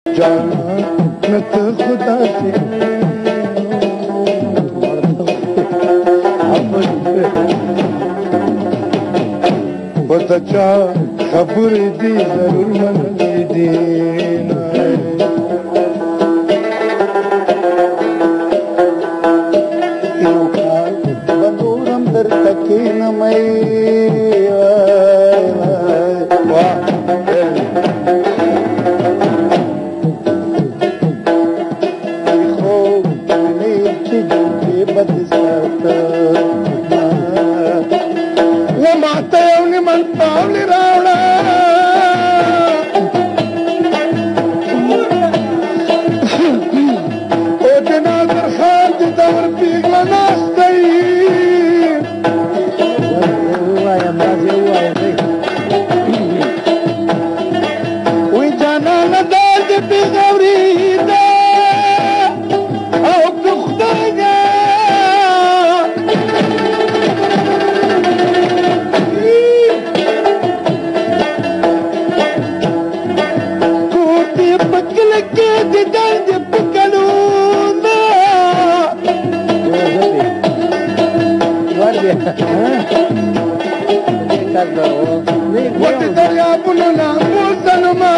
جانت خدا سے بچا خبر دی ضرور من دینا یو کال بدورم در تکین مئی ومعته یونی من پاولی راوڑا او جنازر خان دی دور پیگلا ناستی وی جانا ندار دی پیغوری دا او کخدایا وقت دریابونو ناموسنما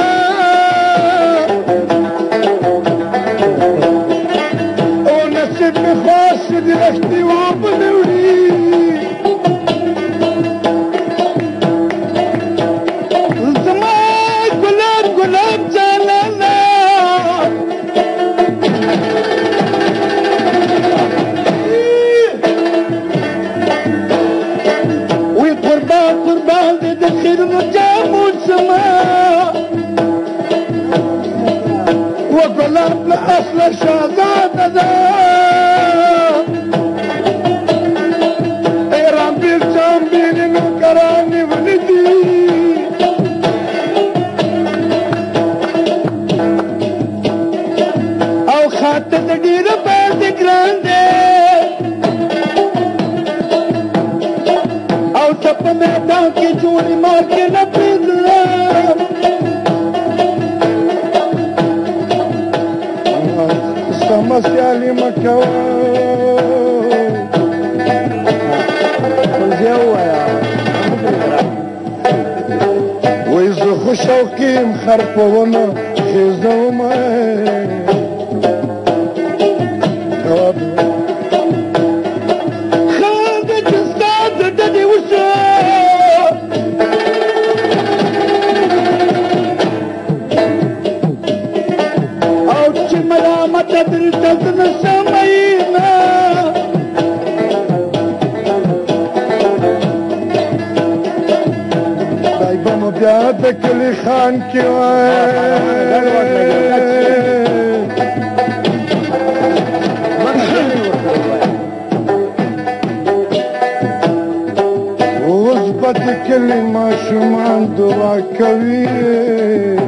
او نصیب می خواست دی رشتی وابنوری زما گلاب گلاب جانانا قربان دي دخيل جامو السماء وقلب لأصل شهزادة دا ايران بيرجام بيني نوكراني ولدي او خاطر دير بعد گراندي په میدان کې جوړې مار کې نه پرېږدم سمه سیالي مه کوه وایي زه خو شوقي یم خر په ونه خېزومه دلتزن سمينا دايبا مبيادك اللي خانكي وغزبتك اللي ما شمان دعا كوي